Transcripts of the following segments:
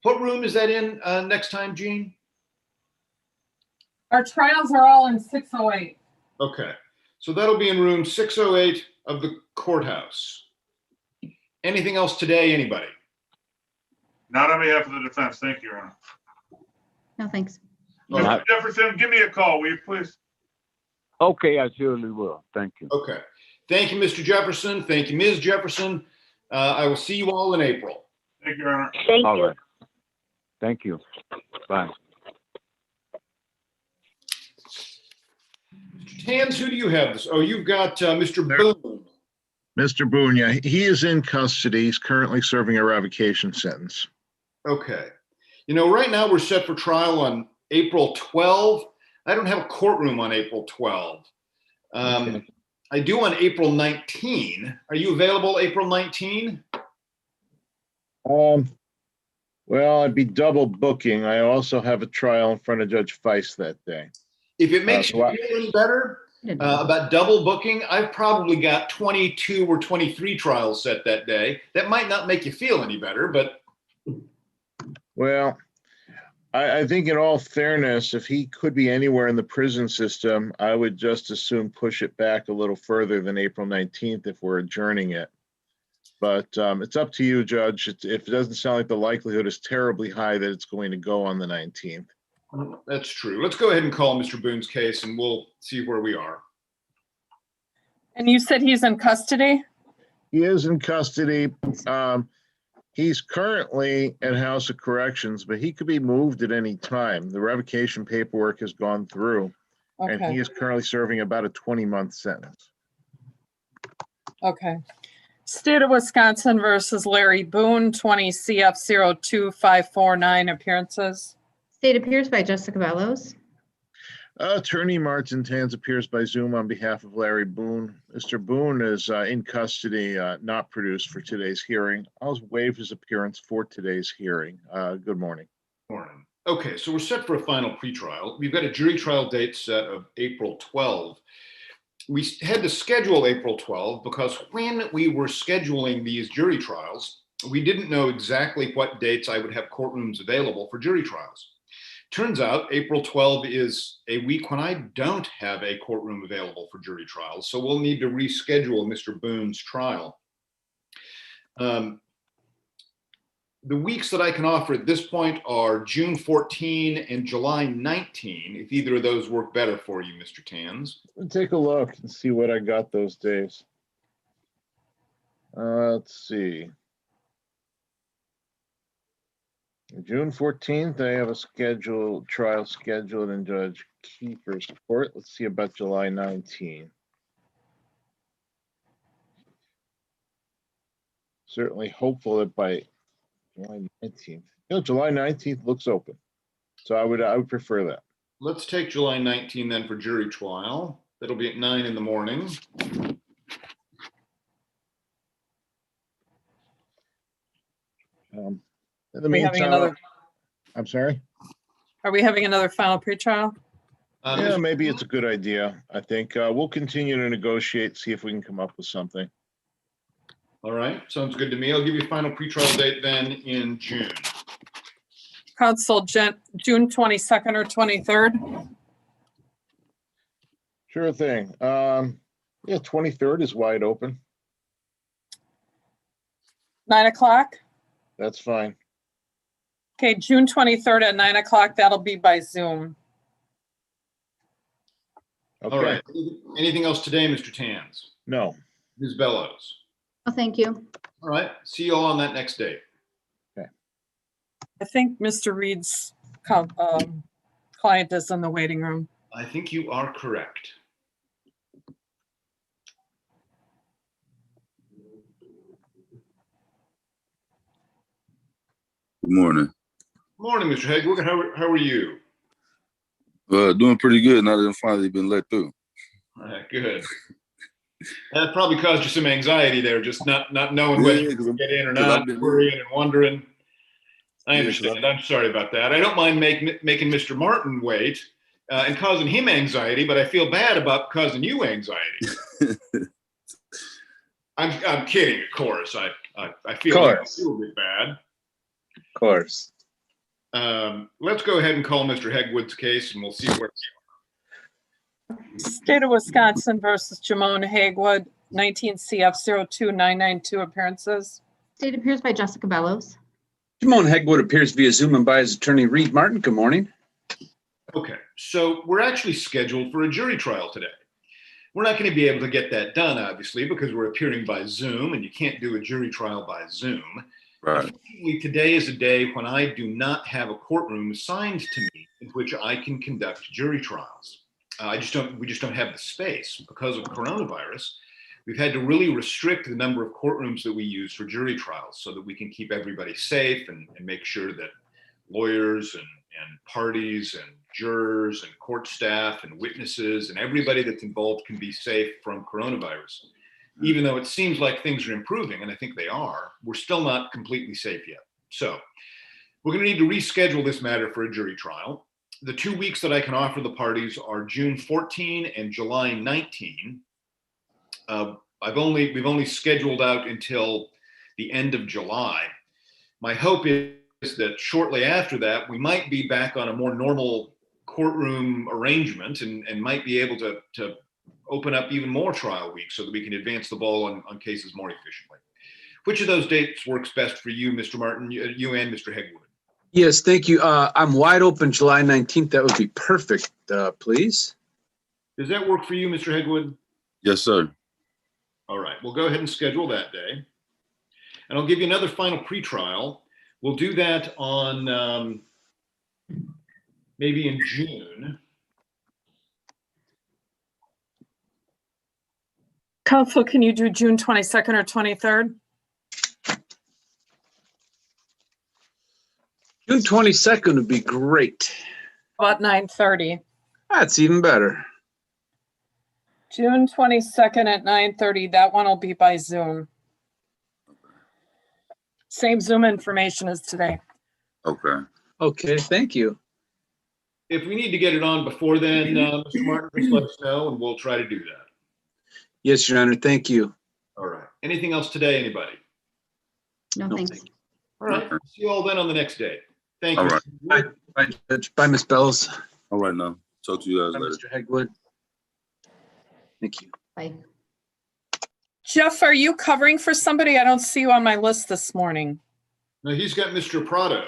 What room is that in next time, Gene? Our trials are all in 608. Okay, so that'll be in room 608 of the courthouse. Anything else today, anybody? Not on behalf of the defense. Thank you, Your Honor. No, thanks. All right. Mr. Jefferson, give me a call, will you please? Okay, I surely will. Thank you. Okay. Thank you, Mr. Jefferson. Thank you, Ms. Jefferson. I will see you all in April. Thank you, Your Honor. Thank All you. right. Thank you. Bye. Mr. Tans, who do you have this? Oh, you've got Mr. Boone. Mr. Boone, yeah, he is in custody. He's currently serving a revocation sentence. Okay. You know, right now we're set for trial on April 12. I don't have a courtroom on April 12. Okay. I do on April 19. Are you available April 19? Well, I'd be double booking. I also have a trial in front of Judge Feist that day. If it makes so you feel any better about double booking, I've probably got 22 or 23 trials set that day. That might not make you feel any better, but Well, I think in all fairness, if he could be anywhere in the prison system, I would just as soon push it back a little further than April 19th if we're adjourning it. But it's up to you, Judge. If it doesn't sound like the likelihood is terribly high that it's going to go on the 19th. that's true. Let's go ahead and call Mr. Boone's case and we'll see where we are. And you said he's in custody? He is in custody. He's currently at House of Corrections, but he could be moved at any time. The revocation paperwork has gone through, and Okay, he is currently serving about a 20-month sentence. okay. State of Wisconsin versus Larry Boone, 20 CF 02549 appearances. State appears by Jessica Bellows. Attorney Martin Tans appears by Zoom on behalf of Larry Boone. Mr. Boone is in custody, not produced for today's hearing. I'll waive his appearance for today's hearing. Good morning. Morning. Okay, so we're set for a final pretrial. We've got a jury trial date set of April 12. We had to schedule April 12 because when we were scheduling these jury trials, we didn't know exactly what dates I would have courtrooms available for jury trials. Turns out April 12 is a week when I don't have a courtroom available for jury trials, so we'll need to reschedule Mr. Boone's trial. The weeks that I can offer at this point are June 14 and July 19, if either of those work better for you, Mr. Tans. Let's take a look and see what I got those days. Let's see. June 14th, I have a trial scheduled in Judge Kiefer's court. Let's see about July 19. Certainly hopeful that by July 19th. July 19th looks open. So I would prefer that. Let's take July 19 then for jury trial. That'll be at 9 in the morning. In the Are we having meantime, another, I'm sorry. are we having another final pretrial? Yeah, Mr. maybe it's a good idea. I think we'll continue to negotiate, see if we can come up with something. All right, sounds good to me. I'll give you a final pretrial date then in June. Council June 22nd or 23rd? Sure thing. Yeah, 23rd is wide open. 9 o'clock? That's fine. Okay, June 23rd at 9 o'clock. That'll be by Zoom. All Okay. right, anything else today, Mr. Tans? No. Ms. Bellows? Oh, thank you. All right, see you all on that next date. I think Mr. Reed's client is in the waiting room. I think you are correct. Good morning. Morning, Mr. Hegwig. How are you? Doing pretty good now that I've finally been let through. All right, good. That probably caused you some anxiety there, just not knowing whether you can get in or 'cause not, I've been- worrying and wondering. I Yeah, 'cause understand. I'm sorry about that. I don't mind making Mr. Martin wait and causing him anxiety, but I feel bad about causing you anxiety. I'm kidding, of course. I feel Of like course. a little bit bad. Of course. Let's go ahead and call Mr. Hegwood's case and we'll see where. State of Wisconsin versus Jamone Hagwood, 19 CF 02992 appearances. Date appears by Jessica Bellows. Jamone Hegwood appears via Zoom and by his attorney Reed Martin. Good morning. Okay, so we're actually scheduled for a jury trial today. We're not going to be able to get that done, obviously, because we're appearing by Zoom and you can't do a jury trial by Zoom. Right. Unfortunately, today is a day when I do not have a courtroom assigned to me in which I can conduct jury trials. We just don't have the space because of coronavirus. We've had to really restrict the number of courtrooms that we use for jury trials so that we can keep everybody safe and make sure that lawyers and parties and jurors and court staff and witnesses and everybody that's involved can be safe from coronavirus. Even though it seems like things are improving, and I think they are, we're still not completely safe yet. So we're going to need to reschedule this matter for a jury trial. The 2 weeks that I can offer the parties are June 14 and July 19. We've only scheduled out until the end of July. My hope is that shortly after that, we might be back on a more normal courtroom arrangement and might be able to open up even more trial weeks so that we can advance the ball on cases more efficiently. Which of those dates works best for you, Mr. Martin, you and Mr. Hegwood? Yes, thank you. I'm wide open July 19th. That would be perfect, please. Does that work for you, Mr. Hegwood? Yes, sir. All right, we'll go ahead and schedule that day. And I'll give you another final pretrial. We'll do that on maybe in June. Counsel, can you do June 22nd or 23rd? June 22nd would be great. About 9:30. That's even better. June 22nd at 9:30. That one will be by Zoom. Same Zoom information as today. Okay. Okay, thank you. If we need to get it on before then, Mr. Martin, just let us know and we'll try to do that. Yes, Your Honor, thank you. All right. Anything else today, anybody? No, No, thanks. thank you. All right. See you all then on the next day. Thank you. All right. Bye, Judge. Bye, Ms. Bellows. All right now. Talk to you guys Bye, later. Mr. Hegwood. Thank you. Bye. Jeff, are you covering for somebody? I don't see you on my list this morning. Now he's got Mr. Prado.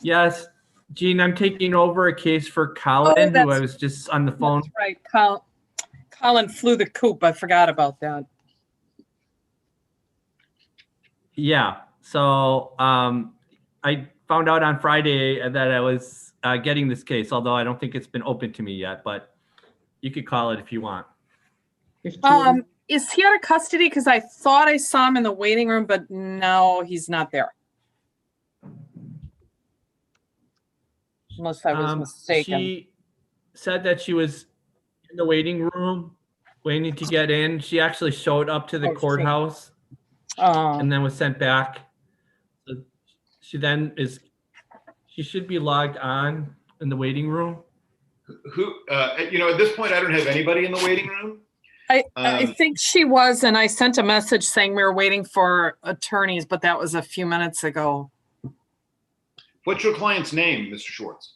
Yes, Gene, I'm taking over a case for Colin, who I that's- was just on the phone. That's right. Colin flew the coop. I forgot about that. Yeah, so I found out on Friday that I was getting this case, although I don't think it's been open to me yet, but you could call it if you want. There's two of them. Is he out of custody? Because I thought I saw him in the waiting room, but no, he's not there. Unless I was mistaken. She said that she was in the waiting room waiting to get in. She actually showed up to the Oh, she- courthouse and then was sent back. So she should be logged on in the waiting room. Who, at this point, I don't have anybody in the waiting room. I think she was, and I sent a message saying we were waiting for attorneys, but that was a few minutes ago. What's your client's name, Mr. Schwartz?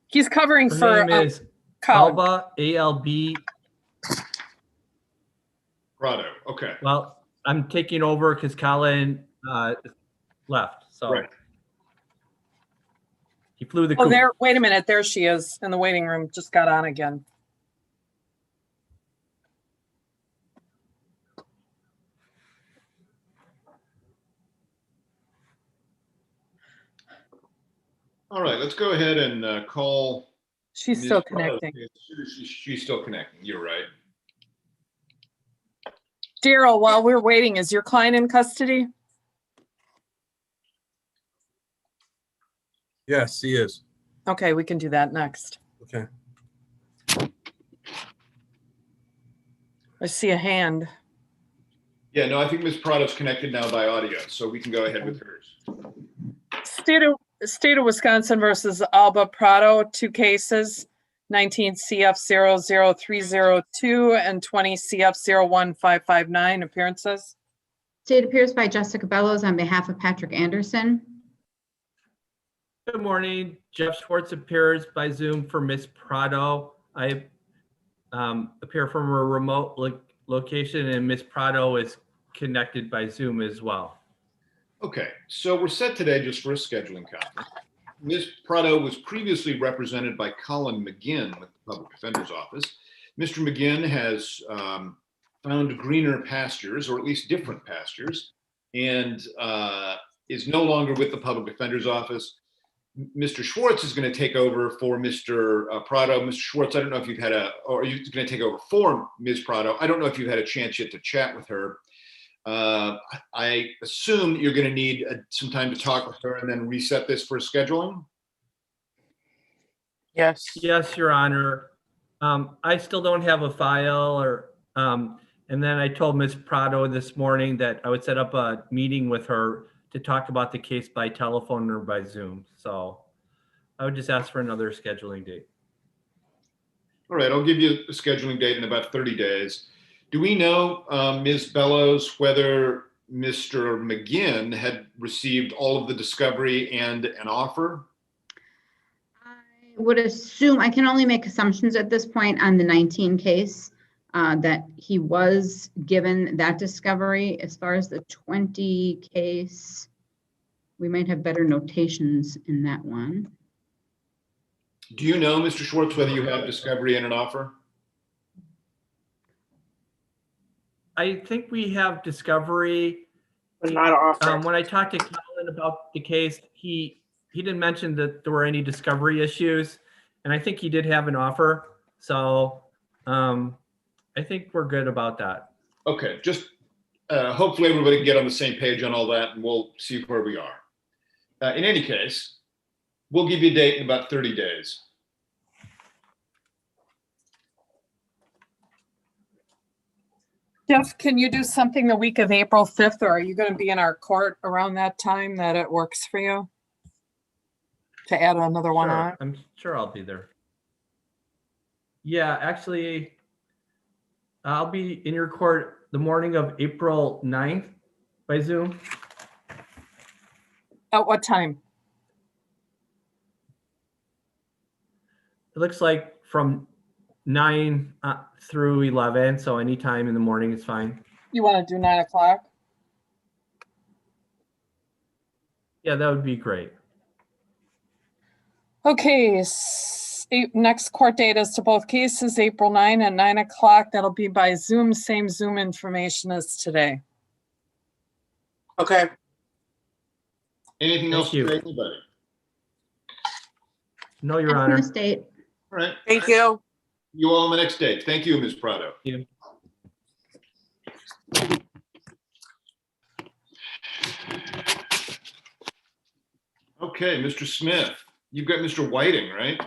He's covering Her for name is Colin. Alba, A-L-B. Prado. Okay. Well, I'm taking over because Colin left, so. Right. He flew the Oh, coop. there, wait a minute, there she is in the waiting room, just got on again. All right, let's go ahead and call. She's Ms. still Prado. connecting. She's still connecting. You're right. Daryl, while we're waiting, is your client in custody? Yes, he is. Okay, we can do that next. Okay. I see a hand. Yeah, no, I think Ms. Prado's connected now by audio, so we can go ahead with hers. State of Wisconsin versus Alba Prado, 2 cases, 19 CF 00302 and 20 CF 01559 appearances. State appears by Jessica Bellows on behalf of Patrick Anderson. Good morning. Jeff Schwartz appears by Zoom for Miss Prado. I appear from a remote location, and Miss Prado is connected by Zoom as well. Okay, so we're set today just for a scheduling conference. Ms. Prado was previously represented by Colin McGinn with the Public Defender's Office. Mr. McGinn has found greener pastures, or at least different pastures, and is no longer with the Public Defender's Office. Mr. Schwartz is going to take over for Mr. Prado. Mr. Schwartz, I don't know if you've had or are you going to take over for Ms. Prado? I don't know if you've had a chance yet to chat with her. I assume that you're going to need some time to talk with her and then reset this for scheduling. Yes. Yes, Your Honor. I still don't have a file, and then I told Ms. Prado this morning that I would set up a meeting with her to talk about the case by telephone or by Zoom. So I would just ask for another scheduling date. All right, I'll give you a scheduling date in about 30 days. Do we know, Ms. Bellows, whether Mr. McGinn had received all of the discovery and an offer? I would assume, I can only make assumptions at this point on the 19 case, that he was given that discovery. As far as the 20 case, we might have better notations in that one. Do you know, Mr. Schwartz, whether you have discovery and an offer? I think we have discovery. But not an offer. When I talked to Colin about the case, he didn't mention that there were any discovery issues, and I think he did have an offer. So I think we're good about that. Okay, just hopefully everybody can get on the same page on all that, and we'll see where we are. In any case, we'll give you a date in about 30 days. Jeff, can you do something the week of April 5th, or are you going to be in our court around that time that it works for you? To add another one Sure, on? I'm sure I'll be there. Yeah, actually, I'll be in your court the morning of April 9th by Zoom. At what time? It looks like from 9 through 11, so anytime in the morning is fine. You want to do 9 o'clock? Yeah, that would be great. Okay, next court date is to both cases, April 9 and 9 o'clock. That'll be by Zoom, same Zoom information as today. Okay. Anything Thank else you. to say, anybody? No, Your That's Honor. the state. All right, Thank you. you all on the next date. Thank you, Ms. Prado. Thank you. Okay, Mr. Smith, you've got Mr. Whiting, right?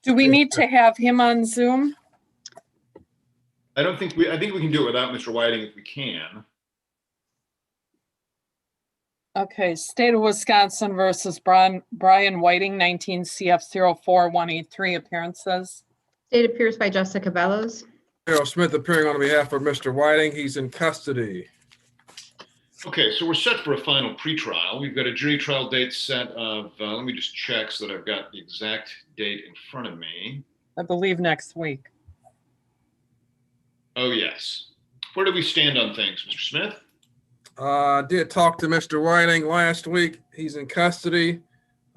Do we need to have him on Zoom? I think we can do it without Mr. Whiting if we can. Okay, State of Wisconsin versus Brian Whiting, 19 CF 04183 appearances. State appears by Jessica Bellows. Harold Smith appearing on behalf of Mr. Whiting. He's in custody. Okay, so we're set for a final pretrial. We've got a jury trial date set of, let me just check so that I've got the exact date in front of me. I believe next week. Oh, yes. Where do we stand on things, Mr. Smith? I did talk to Mr. Whiting last week. He's in custody.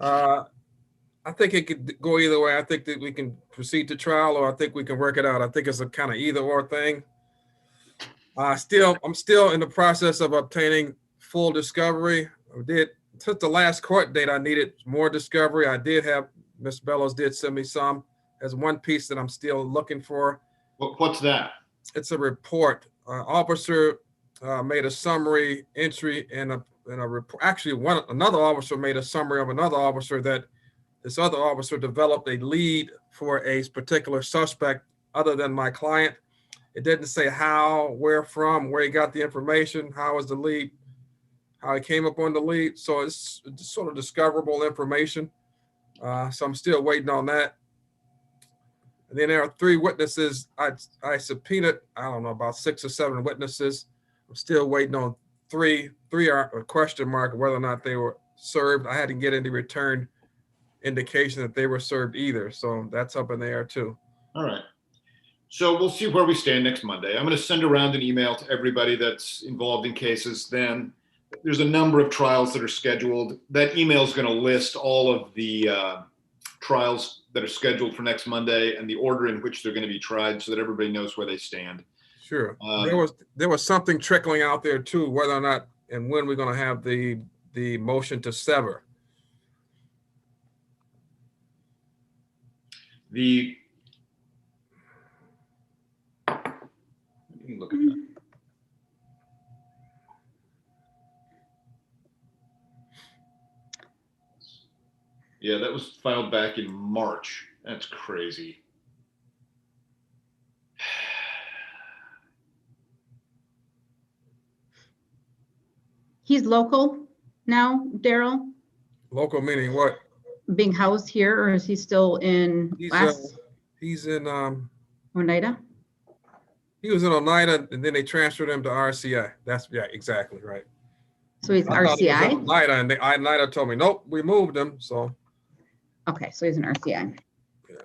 I think it could go either way. I think that we can proceed to trial, or I think we can work it out. I think it's a kind of either or thing. I'm still in the process of obtaining full discovery. Since the last court date, I needed more discovery. I did have, Ms. Bellows did send me some. There's one piece that I'm still looking for. What's that? It's a report. Officer made a summary entry in a report. Actually, another officer made a summary of another officer that this other officer developed a lead for a particular suspect other than my client. It didn't say how, where from, where he got the information, how was the lead, how he came up on the lead. So it's sort of discoverable information. So I'm still waiting on that. And then there are 3 witnesses. I subpoenaed, I don't know, about 6 or 7 witnesses. I'm still waiting on 3. 3 are a question mark whether or not they were served. I hadn't get any return indication that they were served either. So that's up in the air too. All right. So we'll see where we stand next Monday. I'm going to send around an email to everybody that's involved in cases. Then there's a number of trials that are scheduled. That email is going to list all of the trials that are scheduled for next Monday and the order in which they're going to be tried so that everybody knows where they stand. Sure. There was something trickling out there too, whether or not and when we're going to have the motion to sever. Let me look at that. Yeah, that was filed back in March. That's crazy. He's local now, Daryl, Local meaning what? being housed here, or is he still in He's in Oneida? he was in Oneida and then they transferred him to RCI. That's yeah, exactly right. So he's I thought he was in RCI? Oneida and Oneida told me, nope, we moved him. So Okay, so he's an RCI. yeah.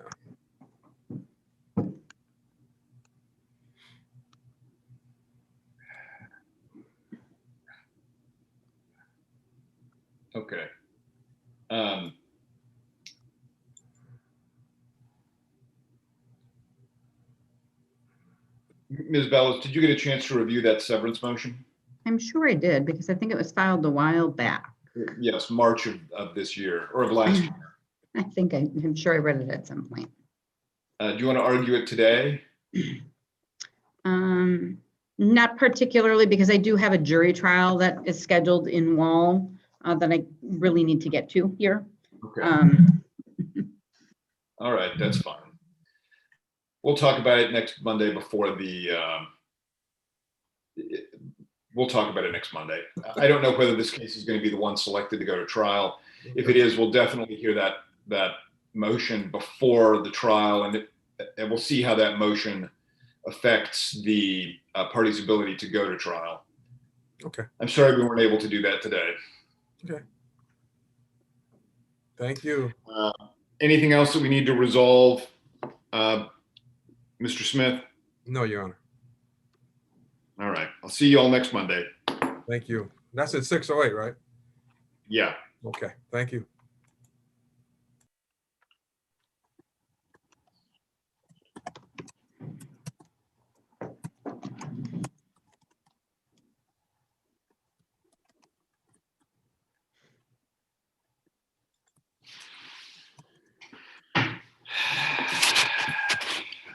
Okay. Ms. Bellows, did you get a chance to review that severance motion? I'm sure I did because I think it was filed a while back. Yes, March of this year or of last year. I think I'm sure I read it at some point. Do you want to argue it today? Not particularly because I do have a jury trial that is scheduled in Wall that I really need to get to here. Okay. All right, that's fine. We'll talk about it next Monday before we'll talk about it next Monday. I don't know whether this case is going to be the one selected to go to trial. If it is, we'll definitely hear that motion before the trial, and we'll see how that motion affects the party's ability to go to trial. Okay. I'm sorry we weren't able to do that today. Okay. Thank you. Anything else that we need to resolve, Mr. Smith? No, Your Honor. All right. I'll see you all next Monday. Thank you. That's at 6:08, right? Yeah. Okay. Thank you.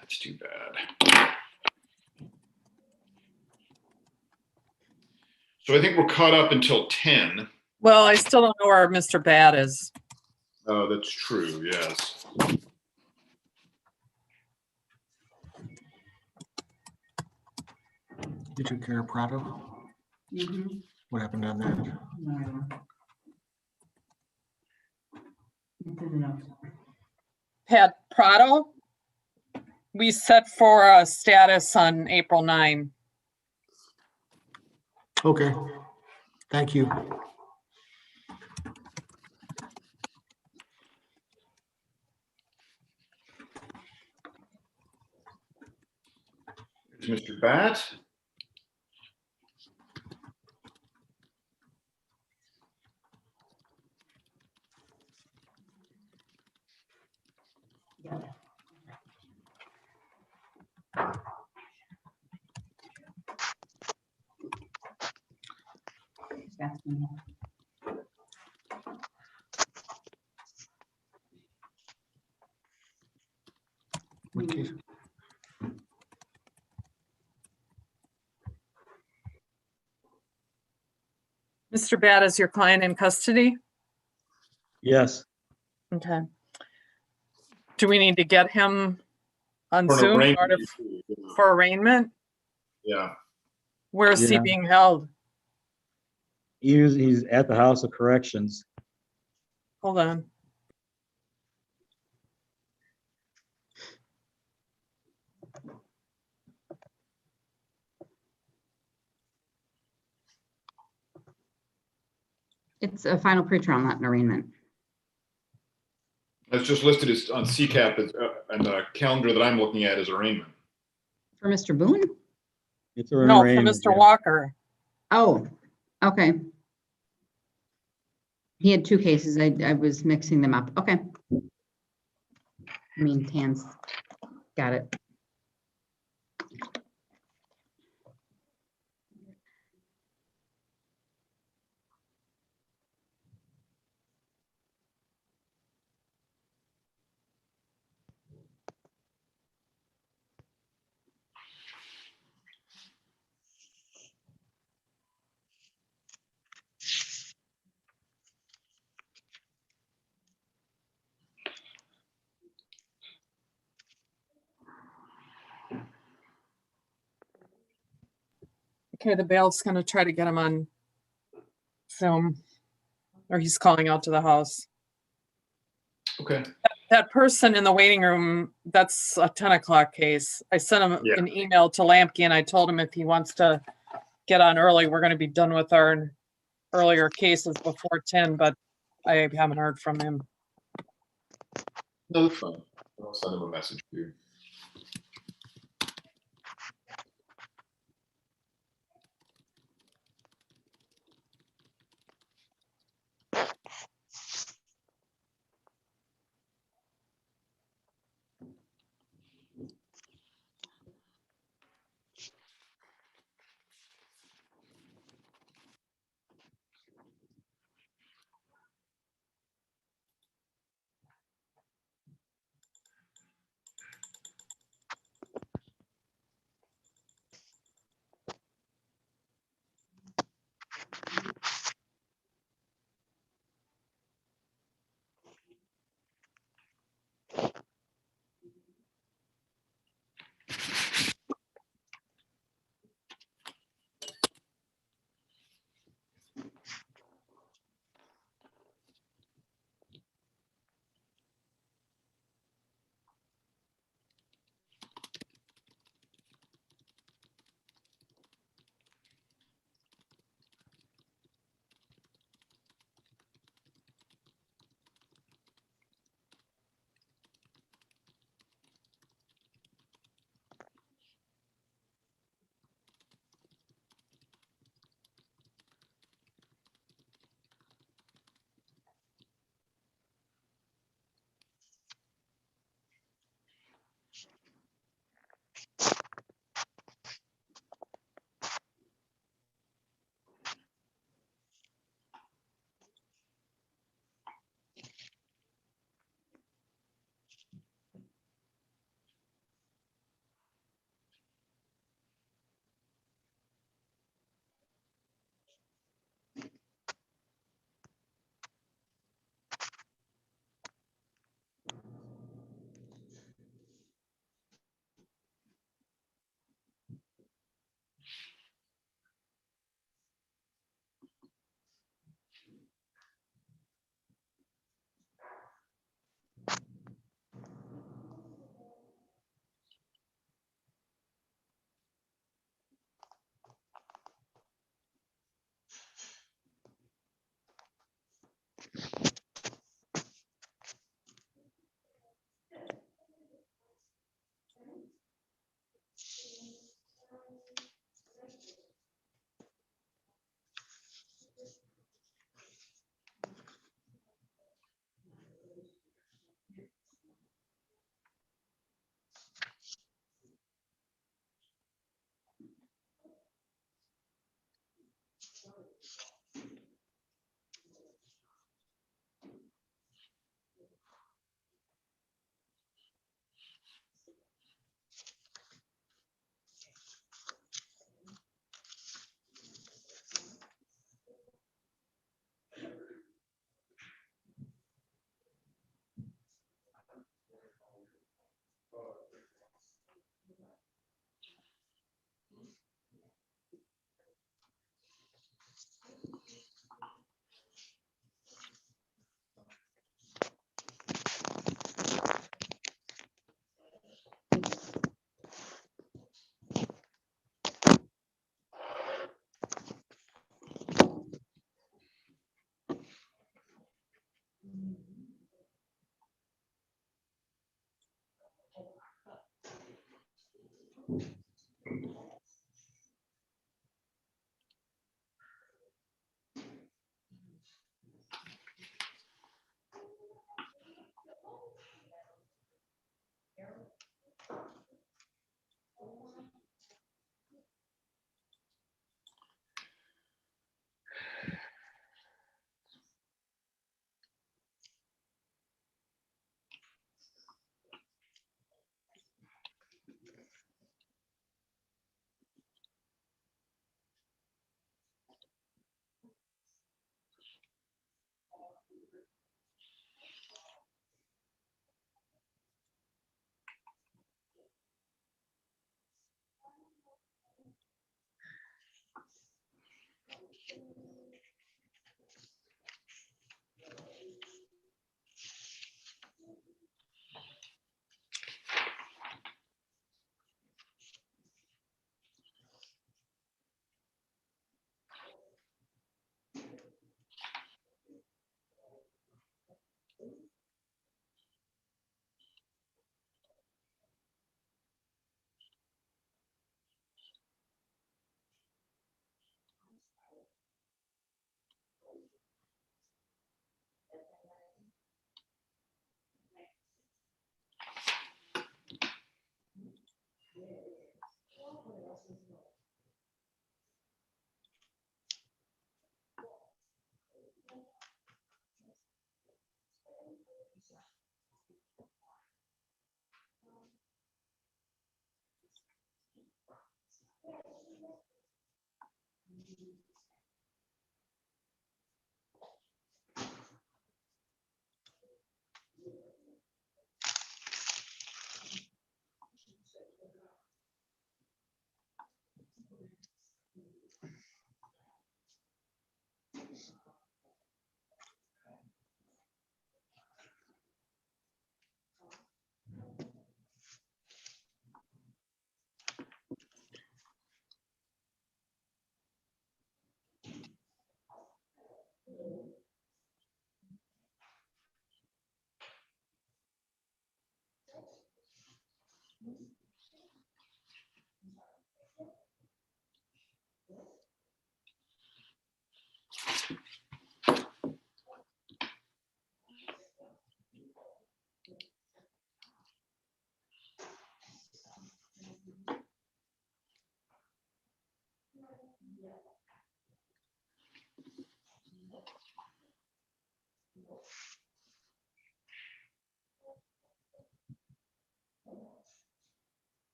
That's too bad. So I think we're caught up until 10. Well, I still don't know where Mr. Bat is. Oh, that's true. Yes. You took care of Prado? What happened on that? Pat Prado, we set for a status on April 9. Okay, thank you. There's Mr. Bat. What case? Mr. Bat, is your client in custody? Yes, Okay. Do we need to get him on For an Zoom in arraignment. order for arraignment? Yeah. Where is he Yeah. being held? he's at the House of Corrections. Hold on. It's a final pretrial, not an arraignment. It's just listed as on CCAP and the calendar that I'm looking at is arraignment. For Mr. Boone? It's an No, for arraignment, Mr. yeah. Walker. Oh, okay. He had two cases. I was mixing them up. Okay. I mean, Tan's got it. Okay, the bailiff's gonna try to get him on Zoom, or he's calling out to the house. Okay. That person in the waiting room, that's a 10 o'clock case. I sent him Yeah. an email to Lampke and I told him if he wants to get on early, we're gonna be done with our earlier cases before 10, but I haven't heard from him. No, that's fine. I'll send him a message too.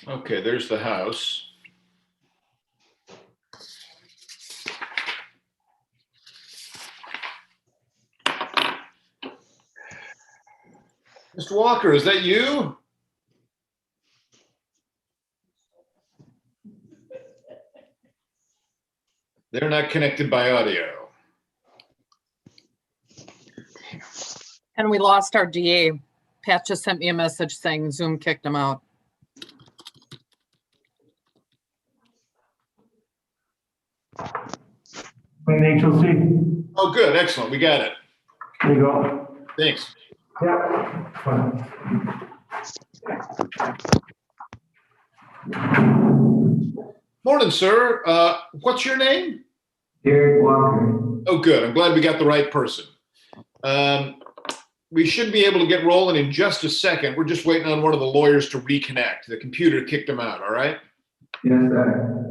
Okay, there's the house. Mr. Walker, is that you? They're not connected by audio. And we lost our DA. Pat just sent me a message saying Zoom kicked him out. HOC. Oh, good, excellent, we got it. There you go. Thanks. Yeah. Fine. Morning, sir. What's your name? Derek Walker. Oh, good. I'm glad we got the right person. We should be able to get rolling in just a second. We're just waiting on one of the lawyers to reconnect. The computer kicked him out, all right? Yes, sir.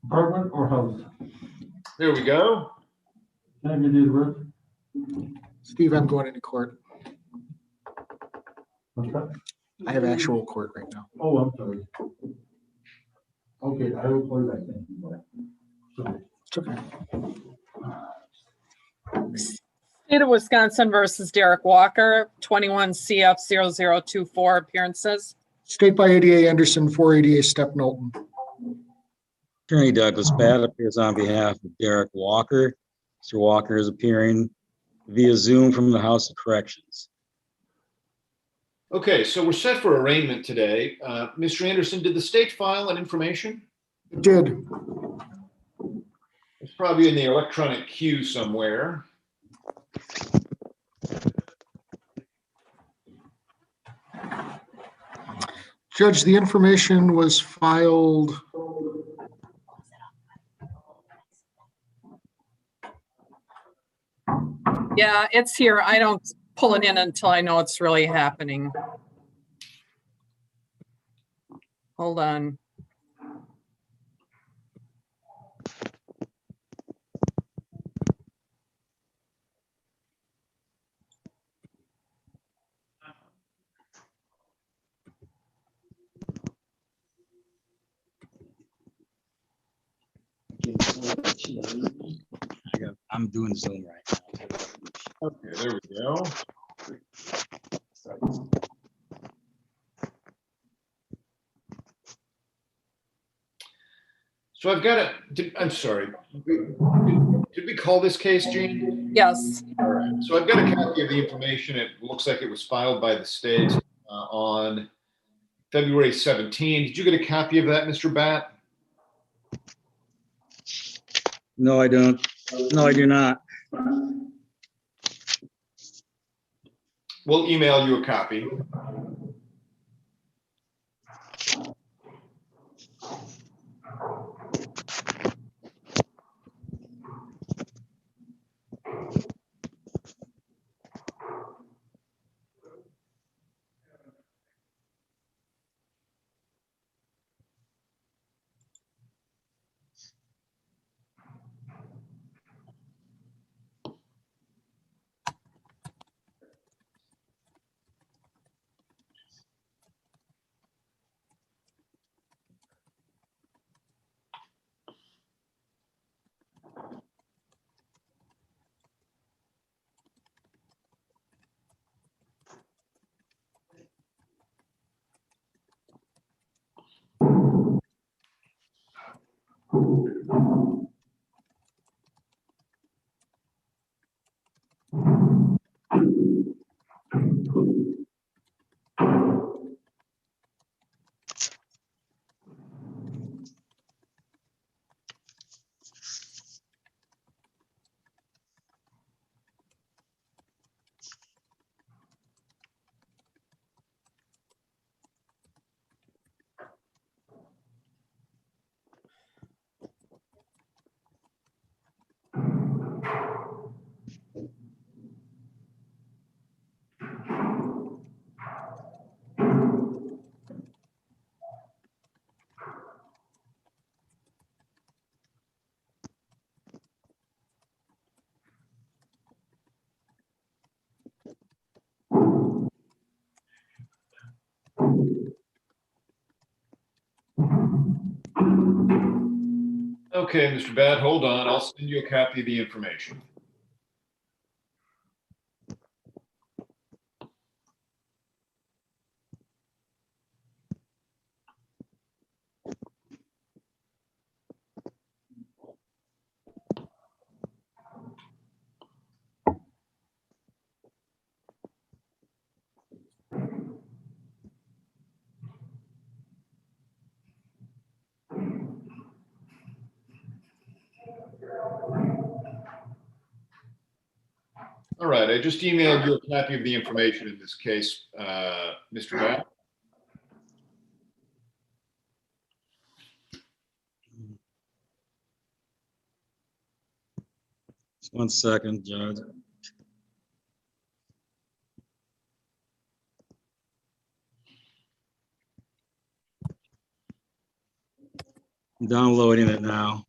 Apartment or house? There we go. Can I have your date of birth? Steve, I'm going into court. What's that? I have actual court right now. Oh, I'm sorry. Okay, I will call you back then. Sorry. It's okay. State of Wisconsin versus Derek Walker, 21 CF 0024 appearances. State by ADA Anderson, 488 Step Knowlton. Attorney Douglas Pat appears on behalf of Derek Walker. Mr. Walker is appearing via Zoom from the House of Corrections. Okay, so we're set for arraignment today. Mr. Anderson, did the state file an information? It did. It's probably in the electronic queue somewhere. Judge, the information was filed. Yeah, it's here. I don't pull it in until I know it's really happening. Hold on. I'm doing Zoom right now. Okay, there we go. So I've got a, I'm sorry, did we call this case, Jane? Yes. All right, so I've got a copy of the information. It looks like it was filed by the state on February 17. Did you get a copy of that, Mr. Bat? No, I don't. No, I do not. We'll email you a copy. Okay, Mr. Bat, hold on. I'll send you a copy of the information. All right, I just emailed you a copy of the information in this case, Mr. Bat. Just 1 second, Judge. I'm downloading it now.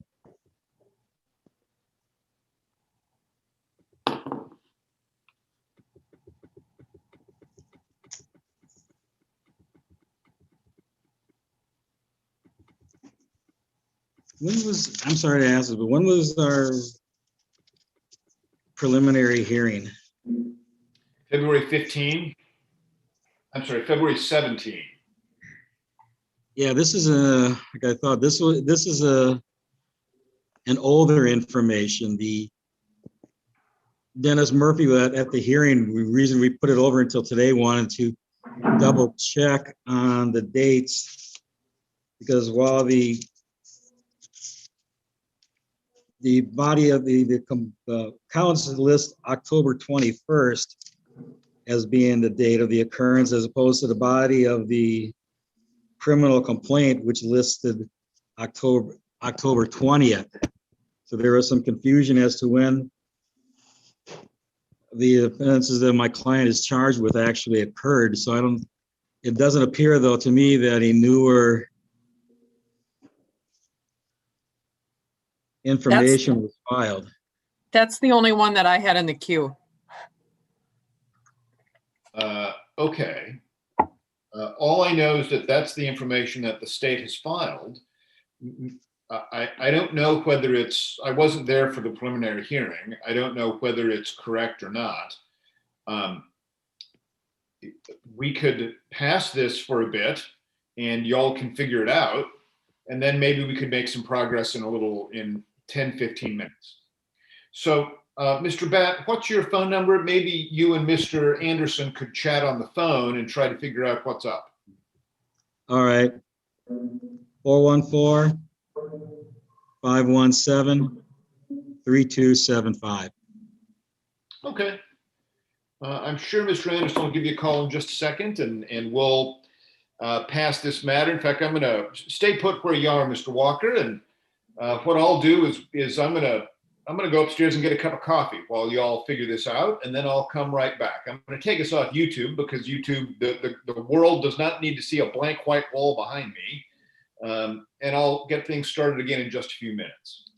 I'm sorry to ask this, but when was our preliminary hearing? February 15. I'm sorry, February 17. Yeah, this is like I thought, this is an older information. The Dennis Murphy at the hearing, the reason we put it over until today, wanted to double check on the dates, because while the body of the council list October 21st as being the date of the occurrence, as opposed to the body of the criminal complaint, which listed October 20th. So there was some confusion as to when the offenses that my client is charged with actually occurred. So it doesn't appear though to me that a newer information was filed. That's the only one that I had in the queue. Okay. All I know is that that's the information that the state has filed. I don't know whether I wasn't there for the preliminary hearing. I don't know whether it's correct or not. We could pass this for a bit and y'all can figure it out. And then maybe we could make some progress in 10, 15 minutes. So Mr. Bat, what's your phone number? Maybe you and Mr. Anderson could chat on the phone and try to figure out what's up. All right. 414-517-3275. Okay. I'm sure Mr. Anderson will give you a call in just a second and we'll pass this matter. In fact, I'm going to stay put where you are, Mr. Walker. And what I'll do is I'm going to go upstairs and get a cup of coffee while y'all figure this out, and then I'll come right back. I'm going to take us off YouTube because YouTube, the world does not need to see a blank white wall behind me. And I'll get things started again in just a few minutes.